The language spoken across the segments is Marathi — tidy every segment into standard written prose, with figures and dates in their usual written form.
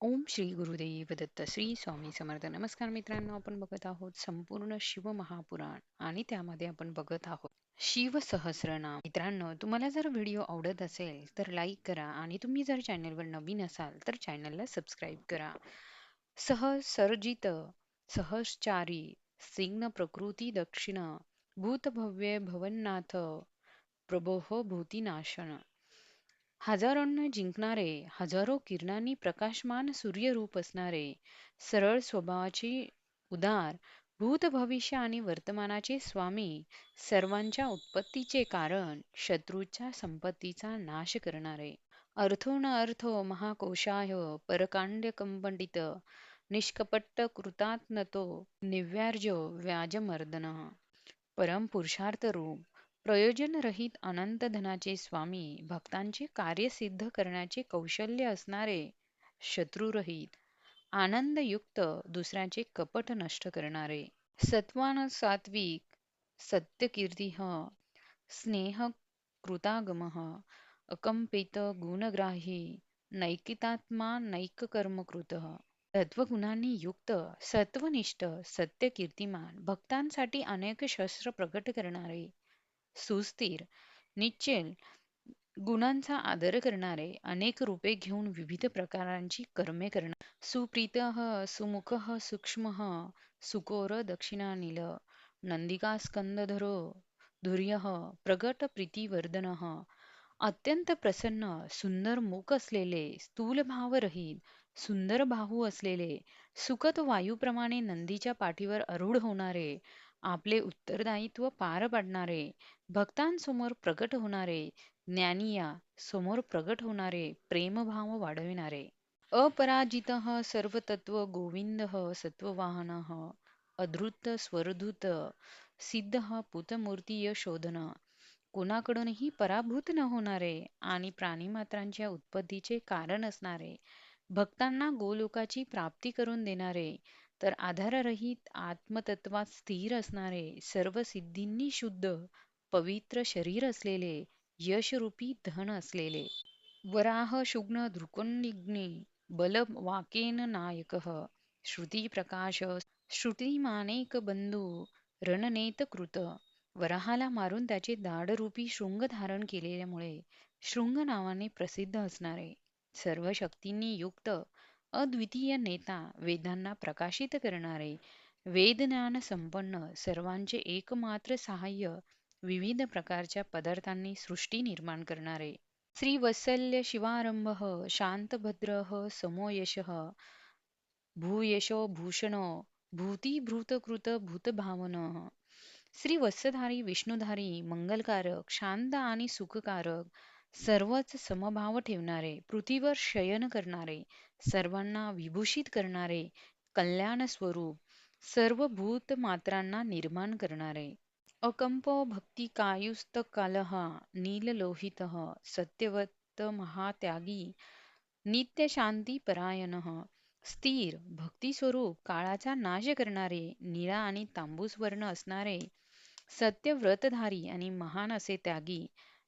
ओम श्री गुरुदेव दत्त श्री स्वामी समर्थ. नमस्कार मित्रांनो, आपण बघत आहोत संपूर्ण शिव महापुराण आणि त्यामध्ये आपण बघत आहोत शिव सहस्रनाम. मित्रांनो, तुम्हाला जर व्हिडिओ आवडत असेल तर लाईक करा आणि तुम्ही जर चॅनलवर नवीन असाल तर चॅनलला सबस्क्राईब करा. सहसर्जित सहस्चारी सिग्न प्रकृती दक्षिण भूतभव्य भवन्नाथ प्रभोह भूतीनाशन. हजारोंना जिंकणारे, हजारो किरणांनी प्रकाशमान सूर्यरूप असणारे, सरळ स्वभावाचे, उदार, भूत भविष्य आणि वर्तमानाचे स्वामी, सर्वांच्या उत्पत्तीचे कारण, शत्रूच्या संपत्तीचा नाश करणारे, अर्थोन अर्थो महाकोशाय परकांड्य कंपंडित निष्कपट कृतात्नतो निव्यार्ज व्याजमर्दन. परम पुरुषार्थ रूप, प्रयोजन रहित अनंत धनाचे स्वामी, भक्तांचे कार्य सिद्ध करण्याचे कौशल्य असणारे, शत्रुरहित, आनंदयुक्त, दुसऱ्याचे कपट नष्ट करणारे, सत्वान सात्विक, सत्यकीर्ती, स्नेह कृतागमः, अकंपित गुणग्राही, नैकितात्मा नैककर्मकृतः. तत्वगुणांनी युक्त, सत्वनिष्ठ, सत्यकीर्तिमान, भक्तांसाठी अनेक शस्त्र प्रकट करणारे, सुस्थिर, निश्चल, गुणांचा आदर करणारे, अनेक रूपे घेऊन विविध प्रकारांची कर्मे करणारे, सुप्रीतः सुमुखः सूक्ष्मः सुकोर दक्षिणानील नंदिका स्कंदधरो धुर्यः प्रगट प्रीतिवर्धनः. अत्यंत प्रसन्न, सुंदर मुख असलेले, स्थूल भावरहित, सुंदर बाहू असलेले, सुखद वायूप्रमाणे नंदीच्या पाठीवर आरूढ होणारे, आपले उत्तरदायित्व पार पाडणारे, भक्तांसमोर प्रगट होणारे, ज्ञानिया समोर प्रगट होणारे, प्रेमभाव वाढविणारे, अपराजितः सर्वतत्व गोविंदः सत्ववाहनः अधृत स्वरधूत सिद्धः पूतमूर्तीय शोधन. कोणाकडूनही पराभूत न होणारे आणि प्राणीमात्रांच्या उत्पत्तीचे कारण असणारे, भक्तांना गोलोकाची प्राप्ती करून देणारे, तर आधाररहित आत्मतत्वात स्थिर असणारे, सर्व सिद्धींनी शुद्ध पवित्र शरीर असलेले, यशरूपी धन असलेले, वराह शुग्न दृकोनिग्नि बल वाकेन नायकः श्रुती प्रकाश श्रुतिमानेक बंधू रणनेत कृत. वराहाला मारून त्याचे दाढरूपी शृंग धारण केलेल्यामुळे शृंग नावाने प्रसिद्ध असणारे, सर्व शक्तींनी युक्त, अद्वितीय नेता, वेदांना प्रकाशित करणारे, वेदज्ञान संपन्न, सर्वांचे एकमात्र सहाय्य, विविध प्रकारच्या पदार्थांनी सृष्टी निर्माण करणारे, श्रीवत्सल्य शिवारंभ शांतभद्र समोयश भूयशो भूषणो भूतीभूतकृत भूतभावन. श्री वत्सधारी विष्णुधारी मंगलकारक शांत आणि सुखकारक, सर्वच समभाव ठेवणारे, पृथ्वीवर शयन करणारे, सर्वांना विभूषित करणारे, कल्याण स्वरूप, सर्व भूत मात्रांना निर्माण करणारे, अकंपो भक्ती कायुस्त कलह नीललोहित सत्यवत महात्यागी नित्य शांती परायण, स्थिर भक्ती स्वरूप, काळाचा नाश करणारे, निळा आणि तांबूस वर्ण असणारे, सत्यव्रतधारी आणि महान असे त्यागी,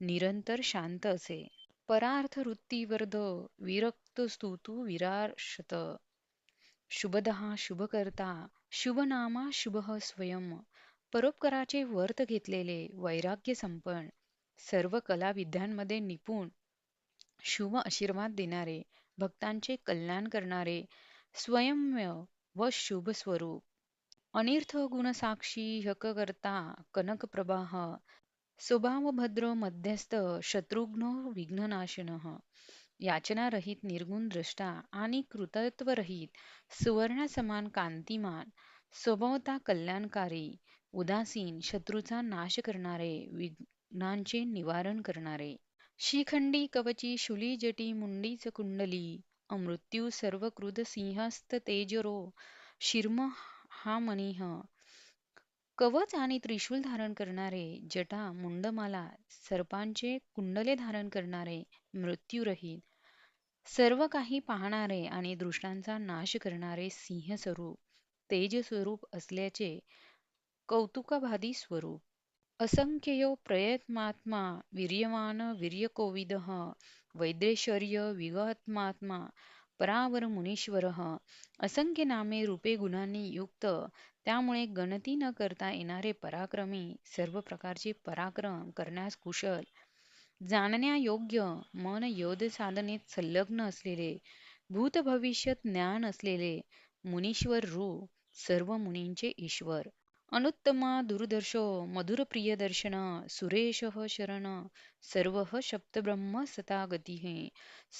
निरंतर शांत असे, परार्थ वृत्तीवर्ध विरक्त स्तुतू विराशत, शुभदहा शुभकर्ता शुभनामा शुभ स्वयं. परोपकाराचे वर्त घेतलेले, वैराग्य संपन्न, सर्व कला विद्यांमध्ये निपुण, शुभ आशीर्वाद देणारे, भक्तांचे कल्याण करणारे, स्वयंमेव व शुभ स्वरूप, अनिर्थ गुणसाक्षी हककर्ता कनकप्रभाः स्वभावभद्र मध्यस्थ शत्रुघ्नो विघ्ननाशनः. याचनारहित निर्गुण द्रष्टा आणि कृतत्वरहित सुवर्णासमान कांतिमान, स्वभावता कल्याणकारी, उदासीन, शत्रूचा नाश करणारे, विघ्नांचे निवारण करणारे, शिखंडी कवची शूली जटी मुंडीच कुंडली अमृत्यू सर्वक्रुध सिंहस्थ तेजरो शिर्म हा मणिः. कवच आणि त्रिशूल धारण करणारे, जटा मुंडमाला सर्पांचे कुंडले धारण करणारे, मृत्यूरहित, सर्व काही पाहणारे आणि दृष्टांचा नाश करणारे सिंह स्वरूप, तेज स्वरूप असल्याचे कौतुकाभादी स्वरूप, असंख्यो प्रयत्नात्मा वीर्यवान वीर्यकोविदः वैद्यैश्वर्य विगतमात्मा परावर मुनीश्वरः असंख्य नामे रूपे गुणांनी युक्त, त्यामुळे गणती न करता येणारे पराक्रमी, सर्व प्रकारचे पराक्रम करण्यास कुशल, जाणण्यायोग्य, मन योध साधनेत संलग्न असलेले, भूतभविष्य ज्ञान असलेले, मुनीश्वर रूप, सर्व मुनींचे ईश्वर, अनुत्तमा दूरदर्शो मधुर प्रियदर्शन, सुरेश शरण, सर्व शब्दब्रह्म सता गती,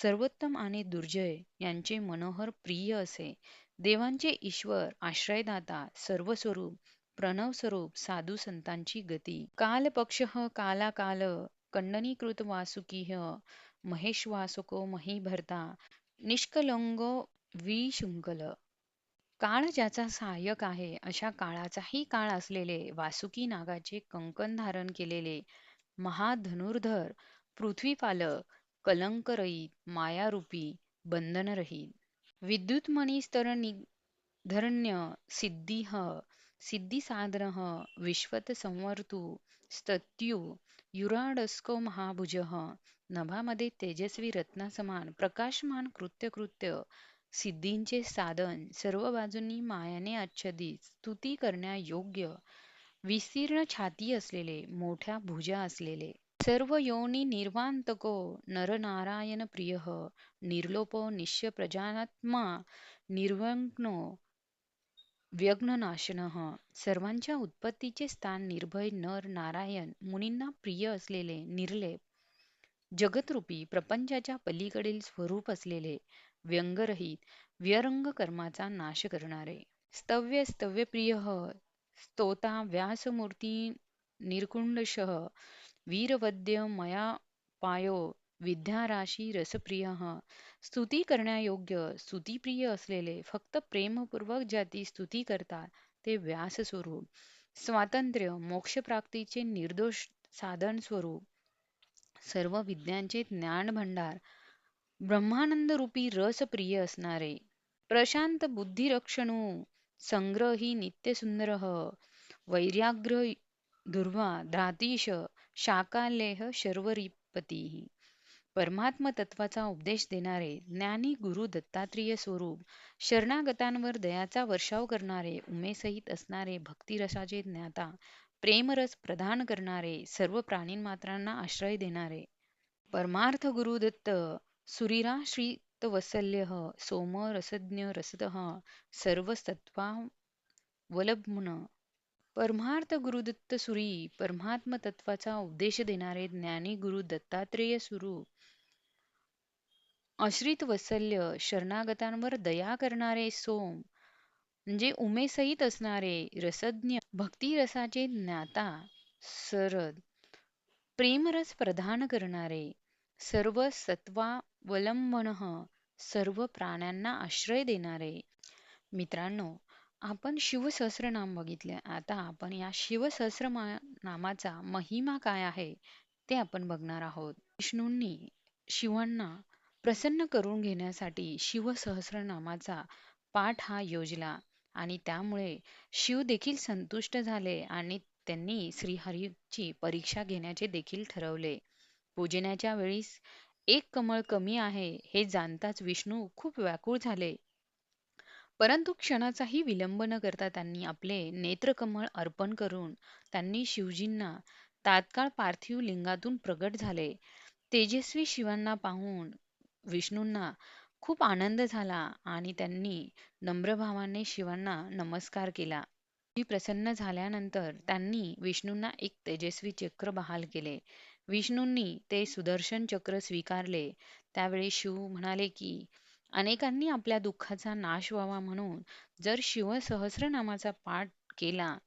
सर्वोत्तम आणि दुर्जय यांचे मनोहर प्रिय असे, देवांचे ईश्वर, आश्रयदाता, सर्वस्वरूप, प्रणव स्वरूप, साधू संतांची गती, काल पक्ष काला काल, खंडनीकृत वासुकीह, महेश वासुको महीभरता, निष्कलंगो विशृंखल. काळ ज्याचा सहाय्यक आहे, अशा काळाचाही काळ असलेले, वासुकी नागाचे कंकण धारण केलेले, महाधनुर्धर, पृथ्वीपालक, कलंकरहित, मायारूपी, बंधनरहित, विद्युतमणी धरण्य सिद्धिः सिद्धिसाधनः विश्वत संवर्तु स्तत्यू युराडस्को महाभुजः, नभामध्ये तेजस्वी रत्नासमान प्रकाशमान कृत्य सिद्धींचे साधन, सर्व बाजूंनी मायाने आच्छादित, स्तुती करण्यायोग्य, विस्तीर्ण छाती असलेले, मोठ्या भुजा असलेले, सर्व योनी निर्वांतको नरनारायण प्रिय, निर्लोपो निश्य प्रजानात्मा, निर्विघ्नो व्यग्ननाशनः, सर्वांच्या उत्पत्तीचे स्थान निर्भय नर नारायण मुनींना प्रिय असलेले, निर्लेप, जगतरूपी प्रपंचाच्या पलीकडील स्वरूप असलेले, व्यंगरहित, व्यरंग कर्माचा नाश करणारे, स्तव्यप्रिय, स्तोता व्यासमूर्ती निर्कुंडशः, वीरवद्य मया पायो विद्याराशी रसप्रिय, स्तुती करण्यायोग्य, स्तुतिप्रिय असलेले, फक्त प्रेमपूर्वक ज्याची स्तुती करतात ते व्यासस्वरूप, स्वातंत्र्य मोक्षप्राप्तीचे निर्दोष साधन स्वरूप, सर्व विद्यांचे ज्ञान भंडार, ब्रह्मानंद रूपी रस प्रिय असणारे, प्रशांत बुद्धिरक्षणू, संग्रही नित्यसुंदर, वैराग्य दुर्वा धातीश, शाकालेह शर्वरीपती, परमात्म तत्वाचा उपदेश देणारे, ज्ञानी गुरु दत्तात्रेय स्वरूप, शरणागतांवर दयाचा वर्षाव करणारे, उमेसहित असणारे, भक्तिरसाचे ज्ञाता, प्रेमरस प्रदान करणारे, सर्व प्राणीमात्रांना आश्रय देणारे, परमार्थ गुरुदत्त सुरीराश्रित वत्सल्य, सोम रसज्ञ रसदः, सर्व सत्वावलंबन, परमार्थ गुरुदत्त सुरी, परमात्म तत्वाचा उपदेश देणारे ज्ञानी गुरु दत्तात्रेय स्वरूप, आश्रित वत्सल्य, शरणागतांवर दया करणारे सोम, म्हणजे उमेसहित असणारे, रसज्ञ, भक्तिरसाचे ज्ञाता, सरद, प्रेमरस प्रदान करणारे, सर्व सत्वावलंबन, सर्व प्राण्यांना आश्रय देणारे. मित्रांनो, आपण शिवसहस्रनाम बघितले. आता आपण या नामाचा महिमा काय आहे ते आपण बघणार आहोत. विष्णूंनी शिवांना प्रसन्न करून घेण्यासाठी शिवसहस्रनामाचा पाठ हा योजला आणि त्यामुळे शिव देखील संतुष्ट झाले आणि त्यांनी श्रीहरीची परीक्षा घेण्याचे देखील ठरवले. पूजनाच्या वेळीस एक कमळ कमी आहे हे जाणताच विष्णू खूप व्याकुळ झाले. परंतु क्षणाचाही विलंब न करता त्यांनी आपले नेत्रकमळ अर्पण करून त्यांनी शिवजींना तात्काळ पार्थिव लिंगातून प्रगट झाले. तेजस्वी शिवांना पाहून विष्णूंना खूप आनंद झाला आणि त्यांनी नम्रभावाने शिवांना नमस्कार केला. प्रसन्न झाल्यानंतर त्यांनी विष्णूंना एक तेजस्वी चक्र बहाल केले. विष्णूंनी ते सुदर्शन चक्र स्वीकारले. त्यावेळी शिव म्हणाले की अनेकांनी आपल्या दुःखाचा नाश व्हावा म्हणून जर शिव सहस्रनामाचा पाठ केला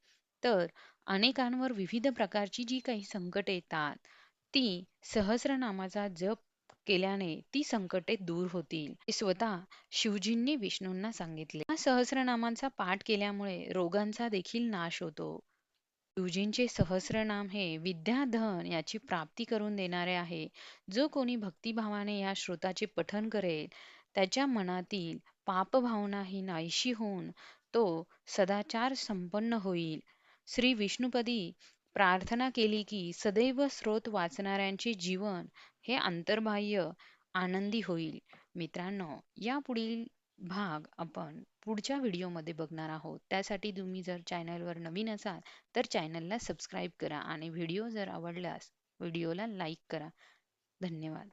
तर अनेकांवर विविध प्रकारची जी काही संकटे येतात ती सहस्रनामाचा जप केल्याने ती संकटे दूर होतील. हे स्वतः शिवजींनी विष्णूंना सांगितले. या सहस्रनामांचा पाठ केल्यामुळे रोगांचा देखील नाश होतो. शिवजींचे सहस्रनाम हे विद्या धन याची प्राप्ती करून देणारे आहे. जो कोणी भक्तिभावाने या श्रोताचे पठण करेल त्याच्या मनातील पापभावना ही नाहीशी होऊन तो सदाचार संपन्न होईल. श्री विष्णुपदी प्रार्थना केली की सदैव स्रोत वाचणाऱ्यांचे जीवन हे अंतर्बाह्य आनंदी होईल. मित्रांनो, या पुढील भाग आपण पुढच्या व्हिडिओमध्ये बघणार आहोत. त्यासाठी तुम्ही जर चॅनलवर नवीन असाल तर चॅनलला सबस्क्राईब करा आणि व्हिडिओ जर आवडल्यास व्हिडिओला लाईक करा. धन्यवाद.